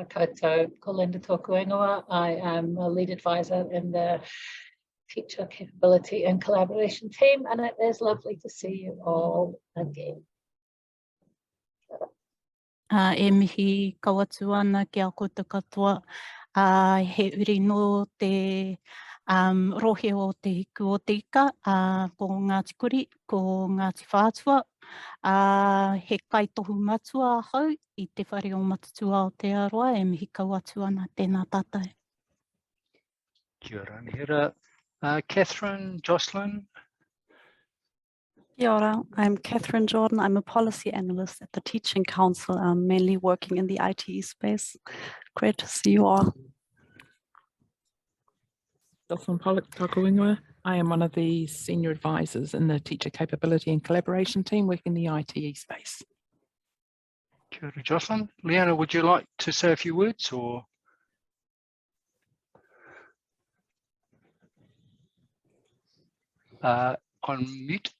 Koutou, ko Linda tōku ingoa. I am a lead advisor in the Teacher Capability and Collaboration team, and it is lovely to see you all again. E mihi kawatua ana ki a koutou katoa. He uri no te rohe o te hiku o te ika, ko Ngāti Kuri, ko Ngāti Whātua. He kaitohu matua hau i te whare o matatua o te aroa, e mihi kawatua ana tēnā tātou. Kia ora, Nihira. Catherine, Jocelyn. Kia ora, I'm Catherine Jordan. I'm a policy analyst at the Teaching Council. I'm mainly working in the ITE space. Great to see you all. Jocelyn Pollock, tōku ingoa. I am one of the senior advisors in the Teacher Capability and Collaboration team working in the ITE space. Kia ora, Jocelyn. Leanna, would you like to say a few words or? On mute.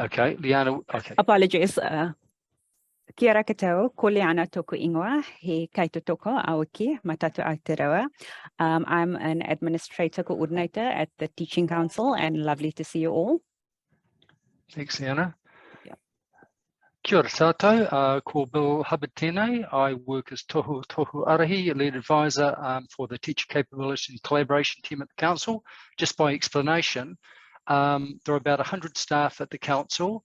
Okay, Leanna, okay. Apologies. Kia ora koutou, ko Leanna tōku ingoa, he kaitotoko awaki, matatu Aotearoa. I'm an administrator coordinator at the Teaching Council, and lovely to see you all. Thanks, Leanna. Yeah. Kia ora tātou, ko Bill Hubbard tēnei. I work as Tohu Arahi, lead advisor for the Teacher Capability and Collaboration team at the Council. Just by explanation, there are about 100 staff at the Council.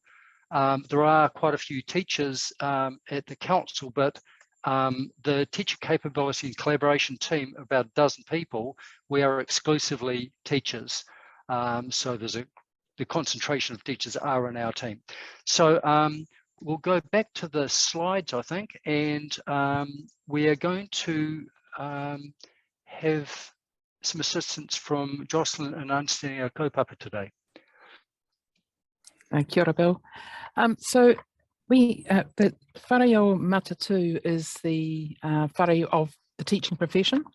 There are quite a few teachers at the Council, but the Teacher Capability and Collaboration team, about a dozen people, we are exclusively teachers. So the concentration of teachers are in our team. So we'll go back to the slides, I think, and we are going to have some assistance from Jocelyn in understanding our kaupapa today. Kia ora, Bill. So the whare o Matatu is the whare of the teaching profession,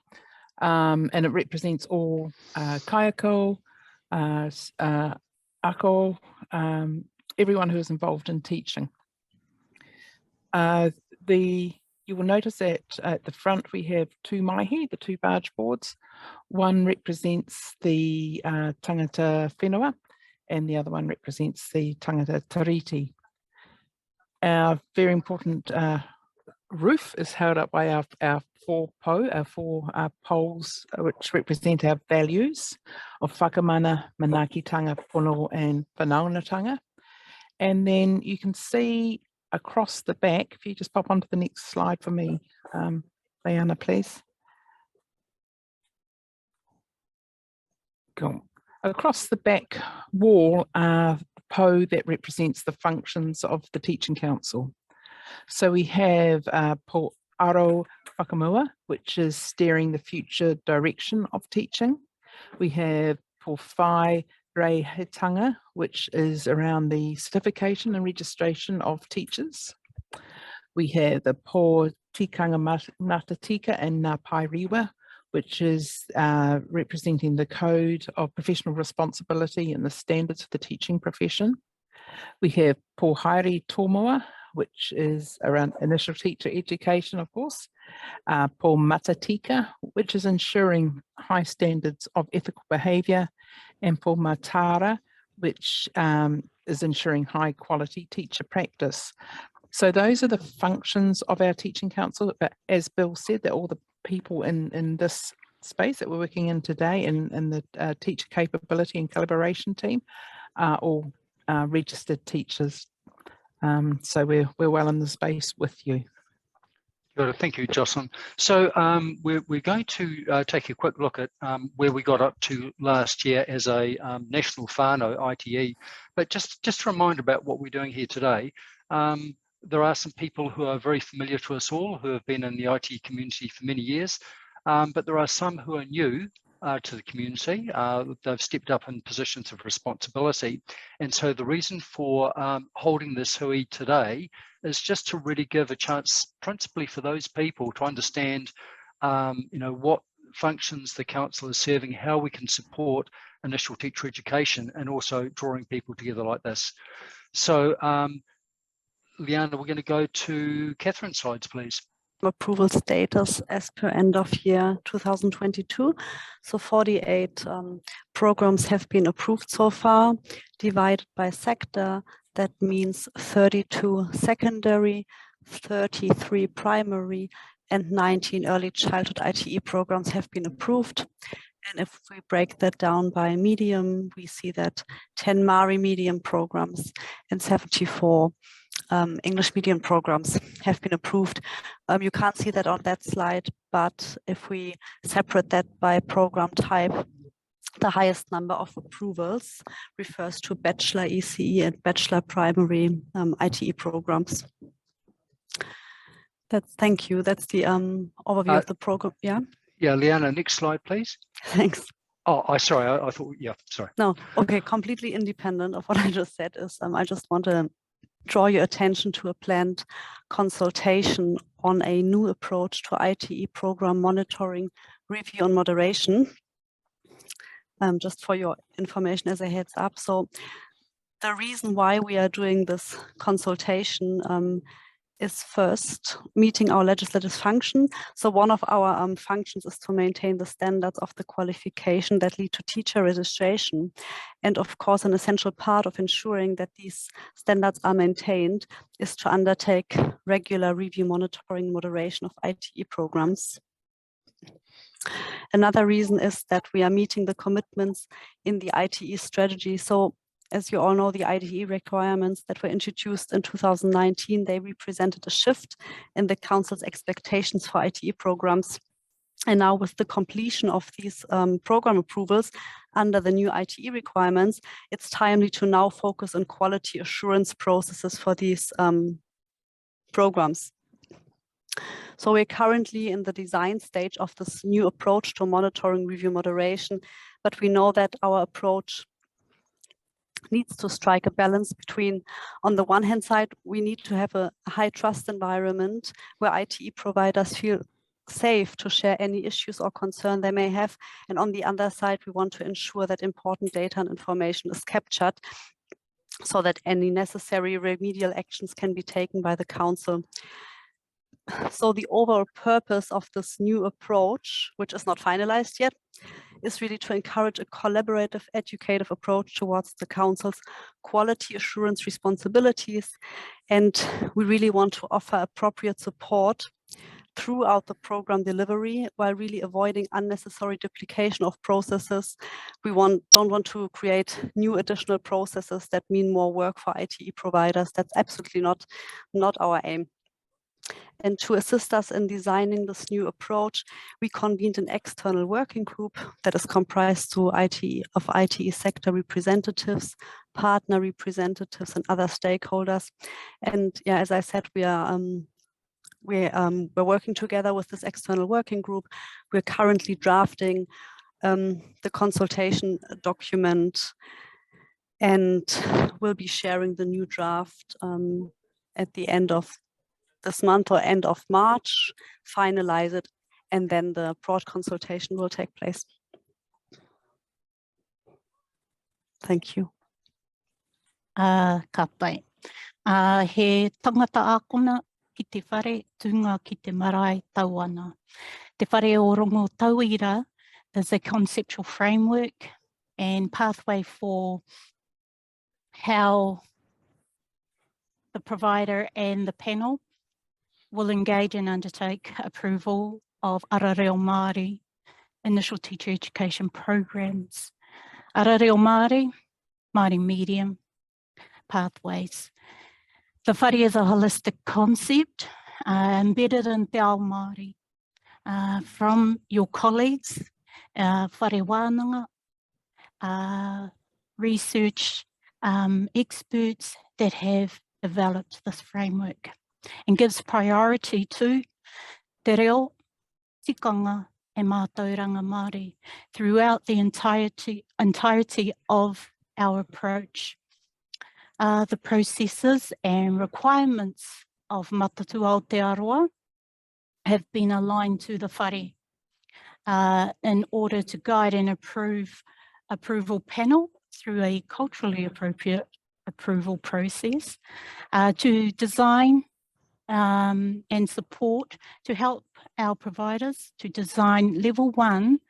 and it represents all kaiako, ako, everyone who is involved in teaching. You will notice that at the front we have two maihi, the two barge boards. One represents the tangata whenua, and the other one represents the tangata tariti. Our very important roof is held up by our four poles, which represent our values of whakamana, manaakitanga, pono, and whanaungatanga. And then you can see across the back, if you just pop onto the next slide for me, Leanna, please. Cool. Across the back wall are the po that represents the functions of the Teaching Council. So we have po aro whakamua, which is steering the future direction of teaching. We have po whai reihitanga, which is around the certification and registration of teachers. We have the po tikanga matatika and ngā pairiwa, which is representing the code of professional responsibility and the standards of the teaching profession. We have po haere tomoa, which is around initial teacher education, of course. Po matatika, which is ensuring high standards of ethical behaviour, and po matara, which is ensuring high quality teacher practice. So those are the functions of our Teaching Council, but as Bill said, that all the people in this space that we're working in today and the Teacher Capability and Collaboration team are all registered teachers. So we're well in the space with you. Good, thank you, Jocelyn. So we're going to take a quick look at where we got up to last year as a national whānau, ITE. But just a reminder about what we're doing here today. There are some people who are very familiar to us all who have been in the IT community for many years, but there are some who are new to the community. They've stepped up in positions of responsibility. And so the reason for holding this hui today is just to really give a chance, principally for those people, to understand what functions the council is serving, how we can support initial teacher education, and also drawing people together like this. So Liana, we're going to go to Catherine's slides, please. Approval status as per end of year 2022. So 48 programs have been approved so far, divided by sector. That means 32 secondary, 33 primary, and 19 early childhood ITE programs have been approved. And if we break that down by medium, we see that 10 Māori medium programs and 74 English medium programs have been approved. You can't see that on that slide, but if we separate that by program type, the highest number of approvals refers to bachelor ECE and bachelor primary ITE programs. Thank you. That's the overview of the program. Yeah. Yeah, Liana, next slide, please. Thanks. Oh, sorry. I thought, yeah, sorry. No, okay. Completely independent of what I just said is I just want to draw your attention to a planned consultation on a new approach to ITE program monitoring, review and moderation. Just for your information as a heads up. So the reason why we are doing this consultation is first meeting our legislative function. So one of our functions is to maintain the standards of the qualification that lead to teacher registration. And of course, an essential part of ensuring that these standards are maintained is to undertake regular review, monitoring, moderation of ITE programs. Another reason is that we are meeting the commitments in the ITE strategy. So as you all know, the ITE requirements that were introduced in 2019, they represented a shift in the Council's expectations for ITE programs. And now with the completion of these program approvals under the new ITE requirements, it's timely to now focus on quality assurance processes for these programs. So we're currently in the design stage of this new approach to monitoring, review, moderation, but we know that our approach needs to strike a balance between, on the one hand side, we need to have a high trust environment where ITE providers feel safe to share any issues or concern they may have. And on the other side, we want to ensure that important data and information is captured so that any necessary remedial actions can be taken by the Council. So the overall purpose of this new approach, which is not finalized yet, is really to encourage a collaborative, educative approach towards the Council's quality assurance responsibilities. And we really want to offer appropriate support throughout the program delivery while really avoiding unnecessary duplication of processes. We don't want to create new additional processes that mean more work for ITE providers. That's absolutely not our aim. And to assist us in designing this new approach, we convened an external working group that is comprised of ITE sector representatives, partner representatives, and other stakeholders. And yeah, as I said, we're working together with this external working group. We're currently drafting the consultation document, and we'll be sharing the new draft at the end of this month or end of March, finalize it, and then the broad consultation will take place. Thank you. Ka pai. He tangata ākona ki te whare, tunga ki te marae tauana. Te whare o rongo tauira is a conceptual framework and pathway for how the provider and the panel will engage and undertake approval of ara reo Māori initial teacher education programs. Ara reo Māori, Māori medium, pathways. The whare is a holistic concept embedded in Te Ao Māori from your colleagues, whare wānanga, research experts that have developed this framework, and gives priority to te reo, tikanga e mātauranga Māori throughout the entirety of our approach. The processes and requirements of Matatu Aotearoa have been aligned to the whare. in order to guide and approval panel through a culturally appropriate approval process, to design and support to help our providers to design level 1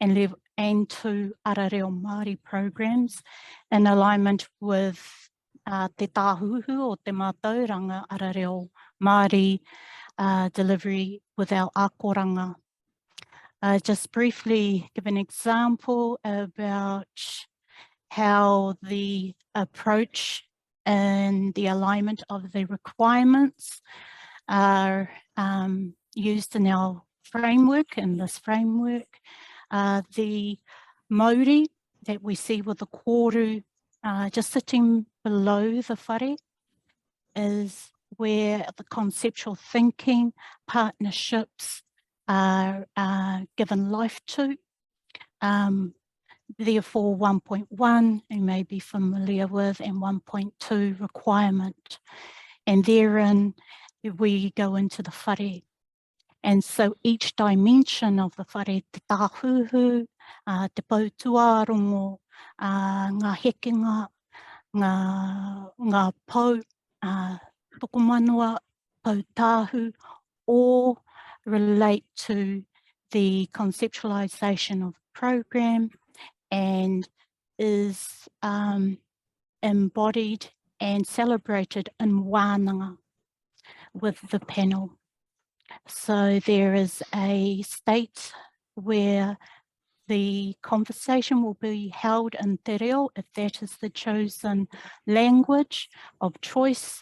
and 2 Arareo Māori programs in alignment with te tāhuhu o te mātauranga Arareo Māori delivery with our akoranga. Just briefly give an example about how the approach and the alignment of the requirements are used in our framework, in this framework. The mauri that we see with the koru just sitting below the whare is where the conceptual thinking, partnerships are given life to. Therefore 1.1 you may be familiar with, and 1.2 requirement. And therein we go into the whare. And so each dimension of the whare, te tāhuhu, te pautuarongo, ngā hekenga, ngā pau, tokomanua, pautāhu, all relate to the conceptualization of the program and is embodied and celebrated in wānanga with the panel. So there is a state where the conversation will be held in te reo, if that is the chosen language of choice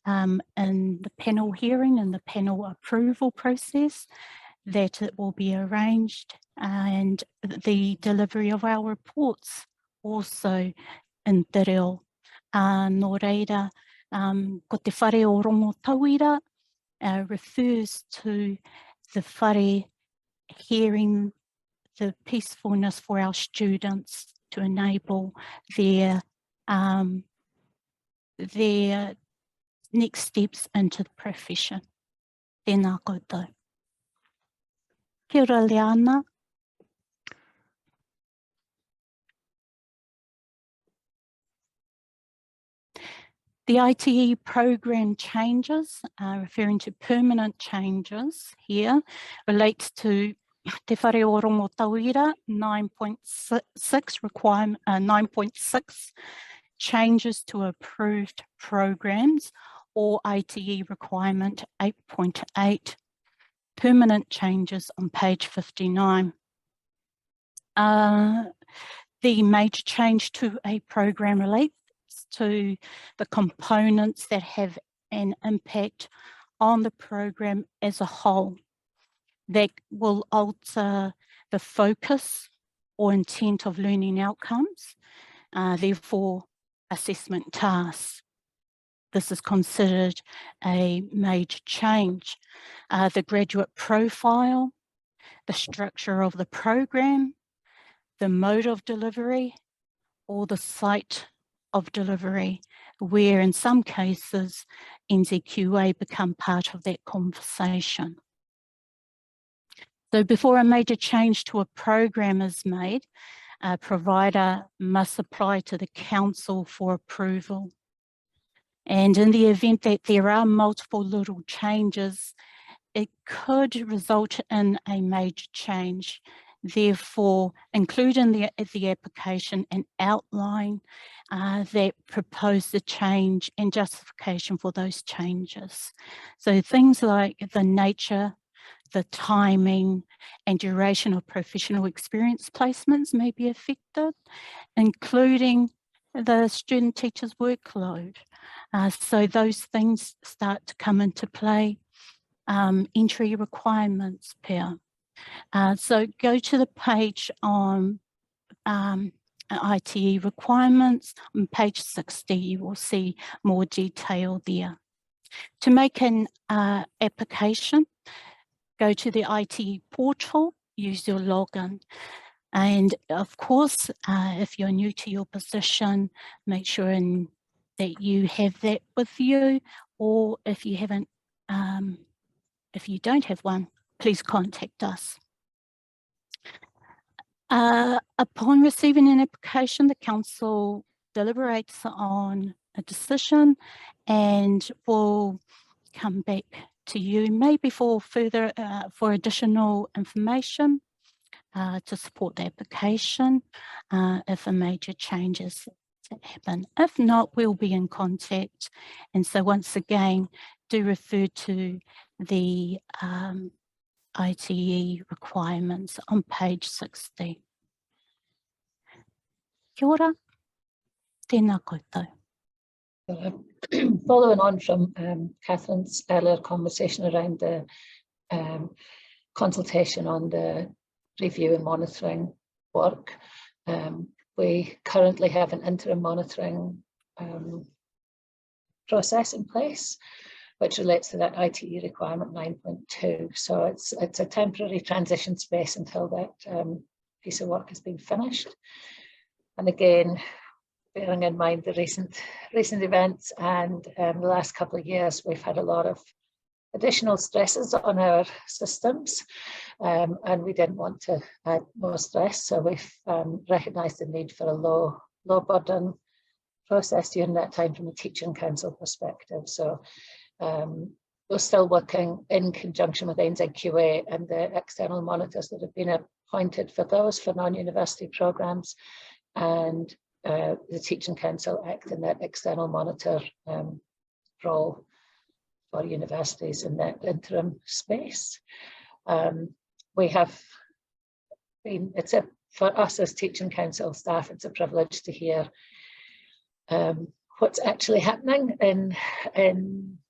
in the panel hearing and the panel approval process, that it will be arranged, and the delivery of our reports also in te reo. Nō reira, ko te whare o rongo tauira refers to the whare hearing the peacefulness for our students to enable their next steps into the profession. Tēnā koutou. Kia ora, Liana. The ITE program changes, referring to permanent changes here, relates to te whare o rongo tauira 9.6 requirement, 9.6 changes to approved programs, or ITE requirement 8.8, permanent changes on page 59. The major change to a program relates to the components that have an impact on the program as a whole, that will alter the focus or intent of learning outcomes, therefore assessment tasks. This is considered a major change. The graduate profile, the structure of the program, the mode of delivery, or the site of delivery, where in some cases NZQA become part of that conversation. So before a major change to a program is made, a provider must apply to the council for approval. And in the event that there are multiple little changes, it could result in a major change. Therefore, include in the application an outline that propose the change and justification for those changes. So things like the nature, the timing and duration of professional experience placements may be affected, including the student teacher's workload. So those things start to come into play. Entry requirements pair. So go to the page on ITE requirements. On page 60, you will see more detail there. To make an application, go to the ITE portal, use your login. And of course, if you're new to your position, make sure that you have that with you, or if you haven't, if you don't have one, please contact us. Upon receiving an application, the council deliberates on a decision and will come back to you maybe for further, for additional information to support the application if a major change is to happen. If not, we'll be in contact. And so once again, do refer to the ITE requirements on page 60. Kia ora, tēnā koutou. Following on from Catherine's earlier conversation around the consultation on the review and monitoring work, we currently have an interim monitoring process in place, which relates to that ITE requirement 9.2. So it's a temporary transition space until that piece of work has been finished. And again, bearing in mind the recent events and the last couple of years, we've had a lot of additional stresses on our systems, and we didn't want to add more stress. So we've recognised the need for a low burden process during that time from a teaching council perspective. So we're still working in conjunction with NZQA and the external monitors that have been appointed for those for non-university programmes, and the teaching council act in that external monitor role for universities in that interim space. We have been, for us as teaching council staff, it's a privilege to hear what's actually happening in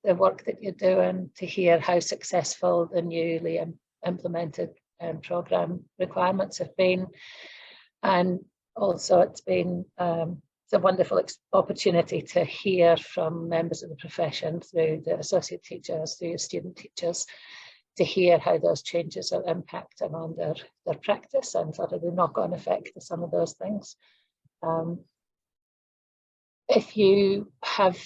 the work that you're doing, to hear how successful the newly implemented programme requirements have been. And also it's been it's a wonderful opportunity to hear from members of the profession through the associate teachers, through your student teachers, to hear how those changes are impacting on their practice and sort of the knock-on effect of some of those things. If you have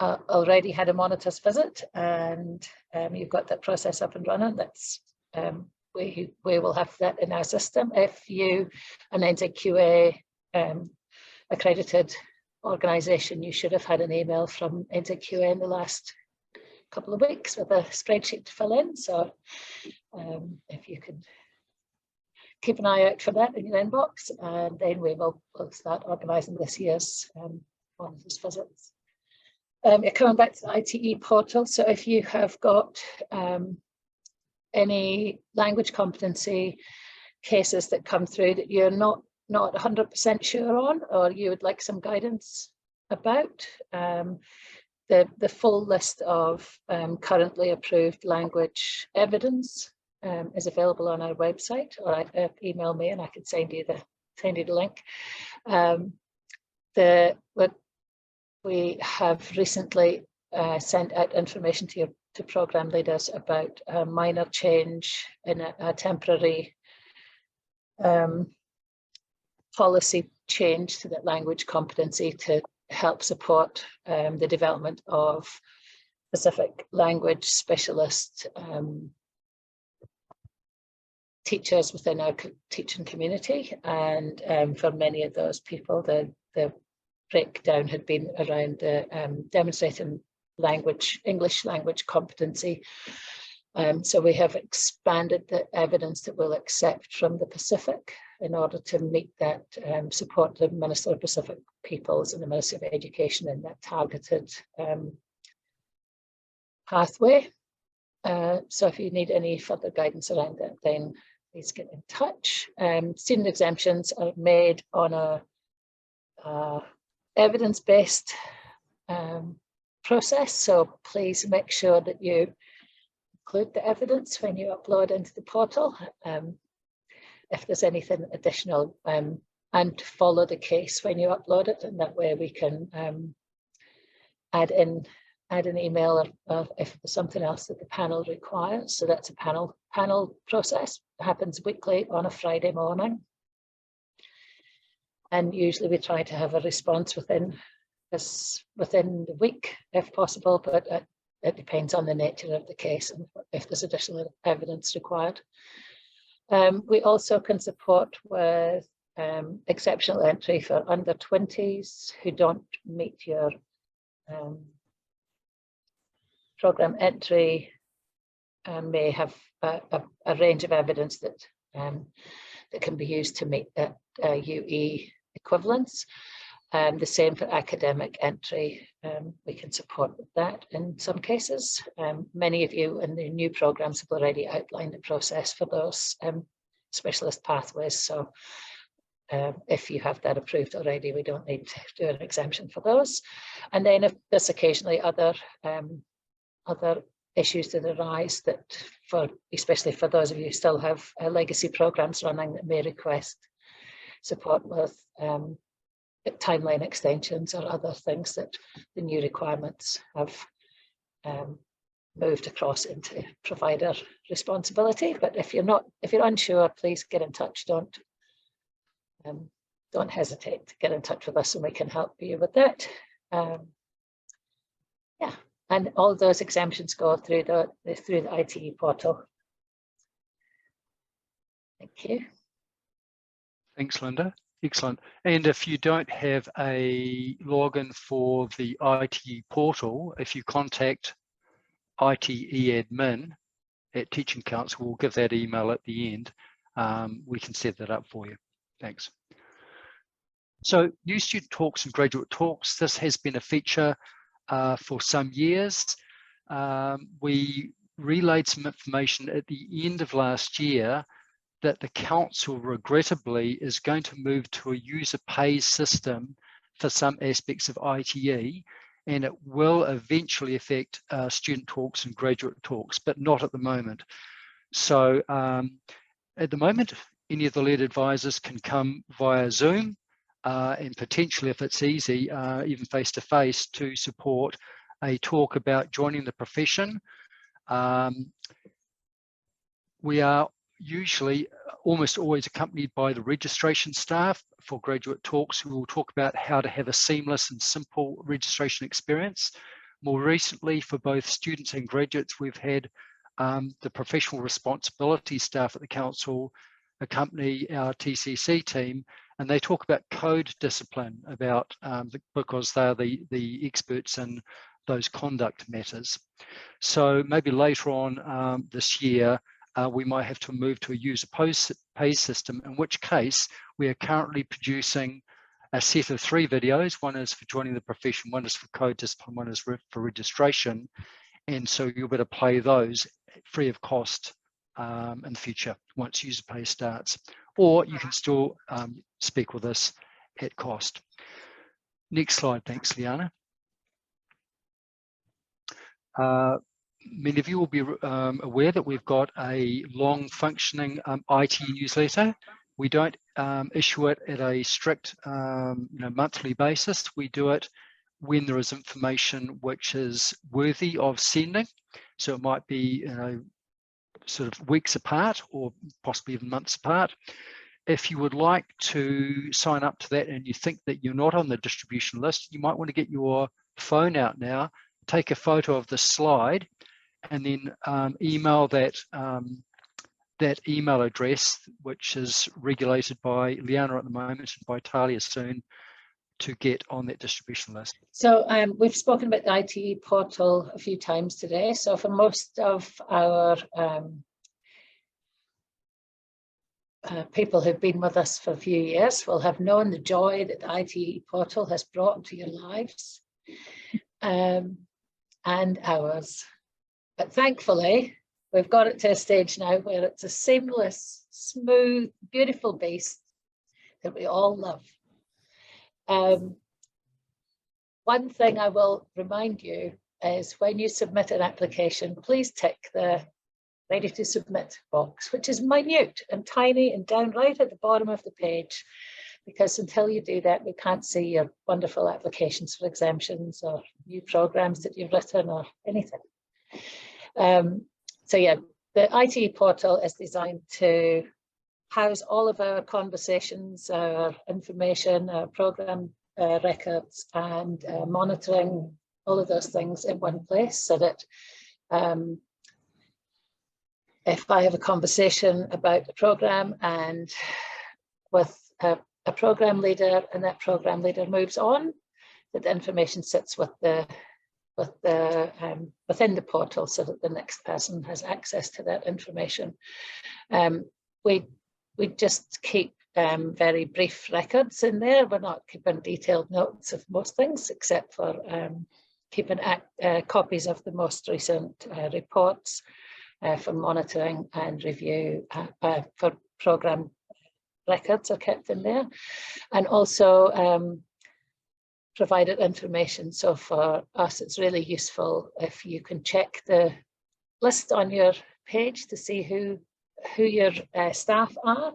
already had a monitor's visit and you've got that process up and running, that's we will have that in our system. If you an NZQA accredited organisation, you should have had an email from NZQA in the last couple of weeks with a spreadsheet to fill in. So if you could keep an eye out for that in your inbox, and then we'll start organising this year's monitors visits. You're coming back to the ITE portal. So if you have got any language competency cases that come through that you're not 100% sure on, or you would like some guidance about, the full list of currently approved language evidence is available on our website, or email me and I could send you the link. We have recently sent out information to programme leaders about a minor change in a temporary policy change to that language competency to help support the development of specific language specialist teachers within our teaching community. And for many of those people, the breakdown had been around the demonstrating English language competency. So we have expanded the evidence that we'll accept from the Pacific in order to meet that, support the Minister of Pacific Peoples and the Ministry of Education in that targeted pathway. So if you need any further guidance around that, then please get in touch. Student exemptions are made on a evidence-based process, so please make sure that you include the evidence when you upload into the portal. If there's anything additional, and follow the case when you upload it, and that way we can add an email or if there's something else that the panel requires. So that's a panel process. It happens weekly on a Friday morning, and usually we try to have a response within the week if possible, but it depends on the nature of the case and if there's additional evidence required. We also can support with exceptional entry for under 20s who don't meet your programme entry and may have a range of evidence that that can be used to meet UE equivalence. The same for academic entry. We can support with that in some cases. Many of you in the new programmes have already outlined the process for those specialist pathways. So if you have that approved already, we don't need to do an exemption for those. And then if there's occasionally other issues that arise that especially for those of you who still have legacy programs running that may request support with timeline extensions or other things that the new requirements have moved across into provider responsibility. But if you're unsure, please get in touch. Don't hesitate to get in touch with us and we can help you with that. Yeah, and all those exemptions go through the ITE portal. Thank you. Thanks, Linda. Excellent. And if you don't have a login for the ITE portal, if you contact ITE admin at Teaching Council, we'll give that email at the end. We can set that up for you. Thanks. So new student talks and graduate talks, this has been a feature for some years. We relayed some information at the end of last year that the council regrettably is going to move to a user pays system for some aspects of ITE, and it will eventually affect student talks and graduate talks, but not at the moment. So at the moment, any of the lead advisors can come via Zoom and potentially, if it's easy, even face-to-face to support a talk about joining the profession. We are usually almost always accompanied by the registration staff for graduate talks who will talk about how to have a seamless and simple registration experience. More recently, for both students and graduates, we've had the professional responsibility staff at the council accompany our TCC team, and they talk about code discipline because they are the experts in those conduct matters. So maybe later on this year, we might have to move to a user pay system, in which case we are currently producing a set of 3 videos. One is for joining the profession, one is for code discipline, one is for registration. And so you'll better play those free of cost in the future once user pay starts, or you can still speak with us at cost. Next slide, thanks, Liana. Many of you will be aware that we've got a long functioning ITE newsletter. We don't issue it at a strict monthly basis. We do it when there is information which is worthy of sending. So it might be sort of weeks apart or possibly even months apart. If you would like to sign up to that and you think that you're not on the distribution list, you might want to get your phone out now, take a photo of the slide, and then email that email address, which is regulated by Liana at the moment and by Talia soon, to get on that distribution list. So we've spoken about the ITE portal a few times today. So for most of our people who've been with us for a few years will have known the joy that the ITE portal has brought to your lives and ours. But thankfully, we've got it to a stage now where it's a seamless, smooth, beautiful beast that we all love. One thing I will remind you is when you submit an application, please tick the ready to submit box, which is minute and tiny and down right at the bottom of the page, because until you do that, we can't see your wonderful applications for exemptions or new programs that you've written or anything. So yeah, the ITE portal is designed to house all of our conversations, our information, our program records, and monitoring, all of those things in one place, so that if I have a conversation about a program and with a program leader, and that program leader moves on, that the information sits within the portal so that the next person has access to that information. We just keep very brief records in there. We're not keeping detailed notes of most things, except for keeping copies of the most recent reports for monitoring and review for program records are kept in there, and also provided information. So for us, it's really useful if you can check the list on your page to see who your staff are,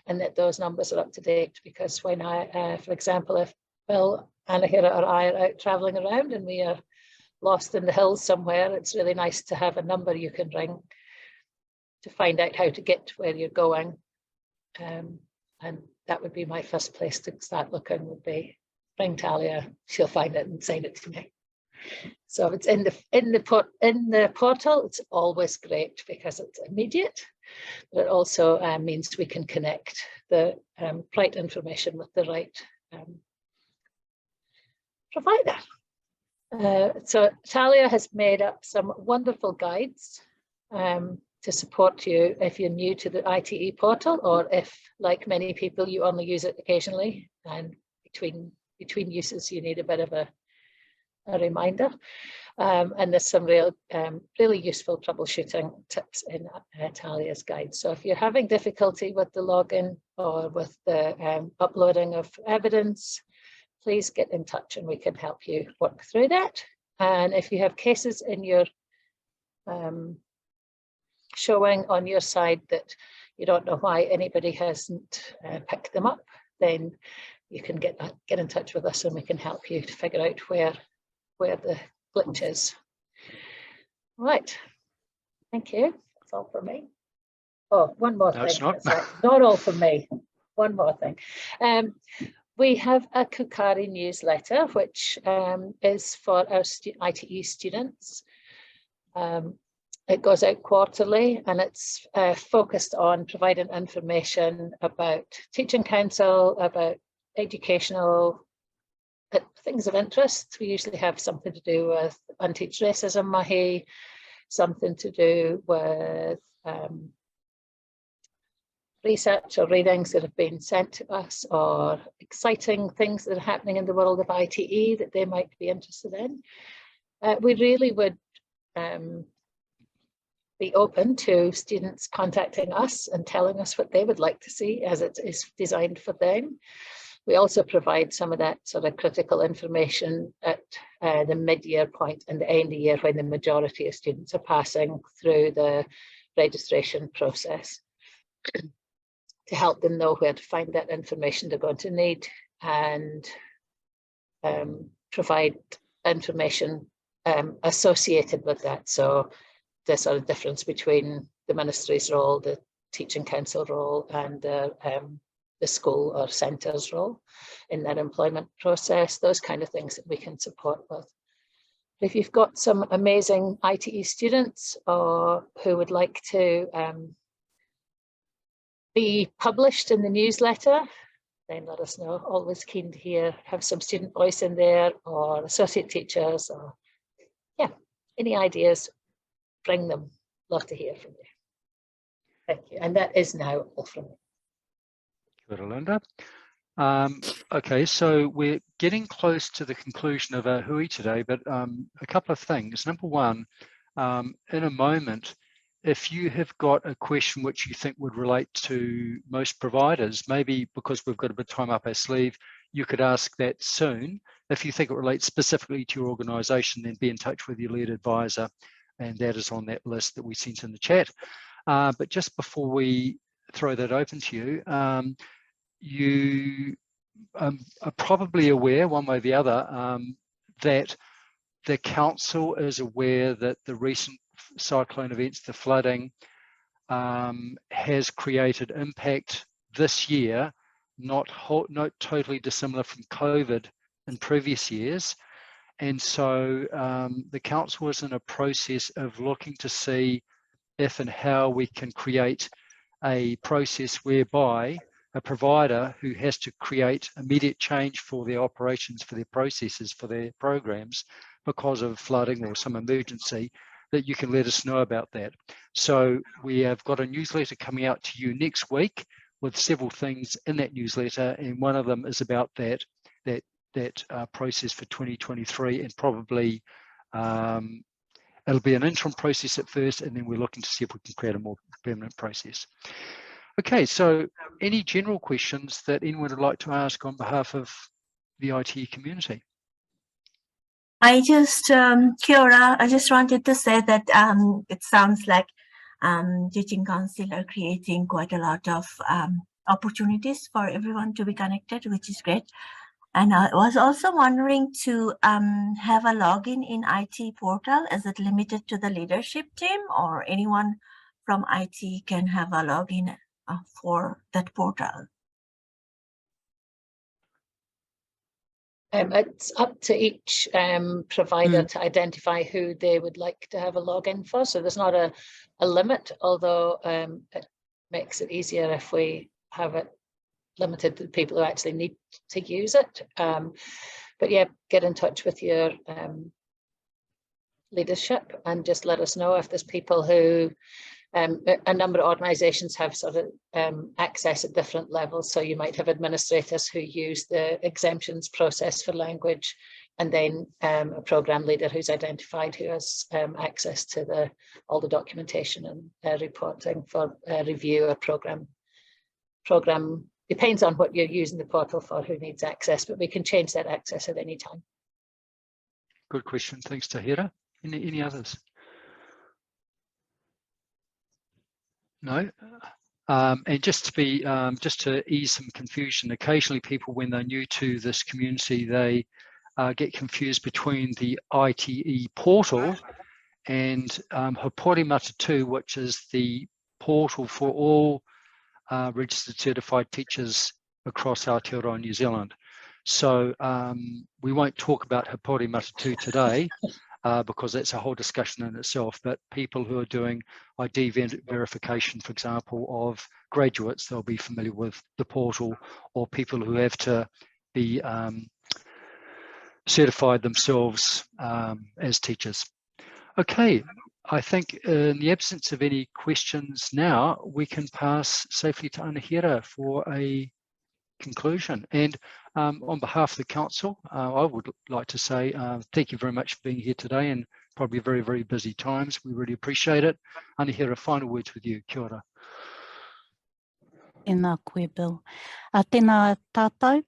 and that those numbers are up to date. Because when for example, if Bill, Anahira or I are out traveling around and we are lost in the hills somewhere, it's really nice to have a number you can ring to find out how to get to where you're going. And that would be my first place to start looking, would be ring Talia. She'll find it and send it to me. So if it's in the portal, it's always great because it's immediate, but it also means we can connect the right information with the right provider. So Talia has made up some wonderful guides to support you if you're new to the ITE portal, or if, like many people, you only use it occasionally, and between uses you need a bit of a reminder. And there's some really useful troubleshooting tips in Talia's guide. So if you're having difficulty with the login or with the uploading of evidence, please get in touch and we can help you work through that. And if you have cases in your showing on your side that you don't know why anybody hasn't picked them up, then you can get in touch with us and we can help you to figure out where the glitch is. Right, thank you. That's all for me. Oh, one more thing. It's not. Not all for me. One more thing. We have a Kukari newsletter, which is for our ITE students. It goes out quarterly, and it's focused on providing information about Teaching Council, about educational things of interest. We usually have something to do with Unteach Racism Mahi, something to do with research or readings that have been sent to us, or exciting things that are happening in the world of ITE that they might be interested in. We really would be open to students contacting us and telling us what they would like to see, as it is designed for them. We also provide some of that sort of critical information at the mid-year point and the end of year, when the majority of students are passing through the registration process, to help them know where to find that information they're going to need, and provide information associated with that. So the sort of difference between the ministry's role, the Teaching Council role, and the school or centre's role in that employment process, those kind of things that we can support with. If you've got some amazing ITE students or who would like to be published in the newsletter, then let us know. Always keen to have some student voice in there, or associate teachers, or yeah, any ideas, bring them. Love to hear from you. Thank you. And that is now all from me. Good, Linda. Okay, so we're getting close to the conclusion of our hui today, but a couple of things. Number one, in a moment, if you have got a question which you think would relate to most providers, maybe because we've got a bit of time up our sleeve, you could ask that soon. If you think it relates specifically to your organisation, then be in touch with your lead advisor, and that is on that list that we sent in the chat. But just before we throw that open to you, you are probably aware, one way or the other, that the council is aware that the recent cyclone events, the flooding, has created impact this year, not totally dissimilar from COVID in previous years. And so the council is in a process of looking to see if and how we can create a process whereby a provider who has to create immediate change for their operations, for their processes, for their programs, because of flooding or some emergency, that you can let us know about that. So we have got a newsletter coming out to you next week with several things in that newsletter, and one of them is about that process for 2023, and probably it'll be an interim process at first, and then we're looking to see if we can create a more permanent process. Okay, so any general questions that anyone would like to ask on behalf of the ITE community? I just, Kiora, I just wanted to say that it sounds like Teaching Council are creating quite a lot of opportunities for everyone to be connected, which is great. And I was also wondering to have a login in IT portal. Is it limited to the leadership team, or anyone from IT can have a login for that portal? It's up to each provider to identify who they would like to have a login for. So there's not a limit, although it makes it easier if we have it limited to the people who actually need to use it. But yeah, get in touch with your leadership and just let us know if there's people who, a number of organisations have sort of access at different levels. So you might have administrators who use the exemptions process for language, and then a programme leader who's identified who has access to all the documentation and reporting for review or programme. Depends on what you're using the portal for, who needs access, but we can change that access at any time. Good question. Thanks, Tahira. Any others? No. And just to ease some confusion, occasionally people, when they're new to this community, they get confused between the ITE portal and Hapori Matatu, which is the portal for all registered certified teachers across Aotearoa, New Zealand. So we won't talk about Hapori Matatu today, because that's a whole discussion in itself, but people who are doing ID verification, for example, of graduates, they'll be familiar with the portal, or people who have to be certified themselves as teachers. Okay, I think in the absence of any questions now, we can pass safely to Anahira for a conclusion. And on behalf of the council, I would like to say thank you very much for being here today, and probably very, very busy times. We really appreciate it. Anahira, final words with you. Kia ora. Tēnā koe, Bill. Tēnā tātou.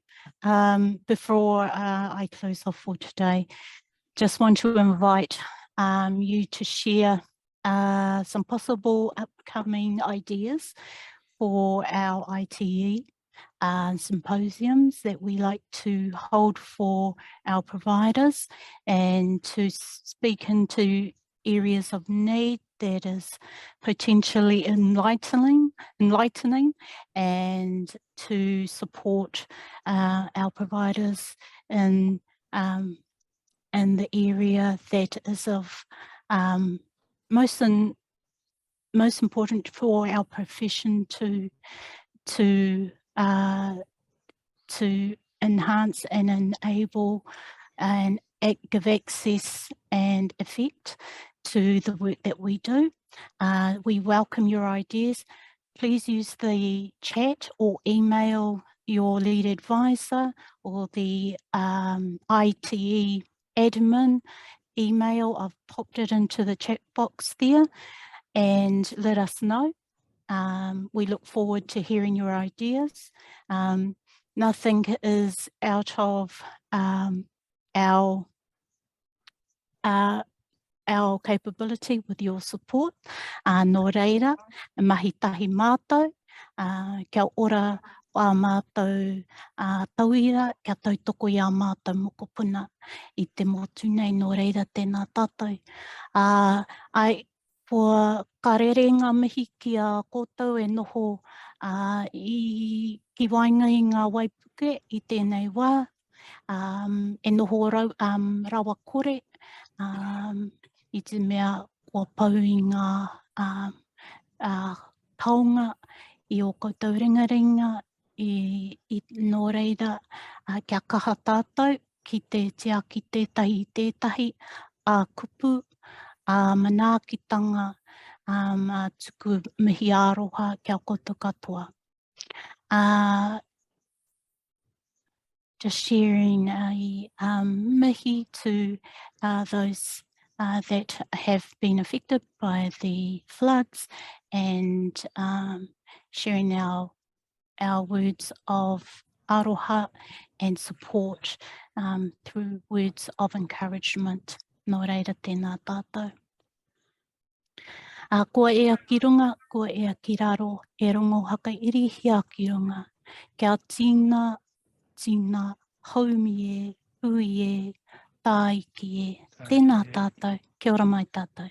Before I close off for today, just want to invite you to share some possible upcoming ideas for our ITE symposiums that we like to hold for our providers, and to speak into areas of need that is potentially enlightening, and to support our providers in the area that is of most important for our profession to enhance and enable and give access and effect to the work that we do. We welcome your ideas. Please use the chat or email your lead advisor or the ITE admin email. I've popped it into the chat box there, and let us know. We look forward to hearing your ideas. Nothing is out of our capability with your support. Nō reira, mahi tahi mātou, kia ora a mātou tauira, kia tautoko i a mātou mokopuna i te motu nei. Nō reira, tēnā tātou. Kua karere ngā mihi ki a koutou e noho ki wainga i ngā waipuke i tēnei wā, e noho rawa kore, i te mea kua pau i ngā taonga I o koutou ringaringa I nō reira kia kaha tātou ki te tia ki tētahi kupu manaakitanga tuku mihi aroha kia koutou katoa. Just sharing a mihi to those that have been affected by the floods and sharing our words of aroha and support through words of encouragement. Nō reira tēnā tātou. Ko ea ki runga, ko ea ki raro, e rongo haka iri hia ki runga. Kia tīna, haumi e, ui e, tāiki e. Tēnā tātou, kia ora mai tātou.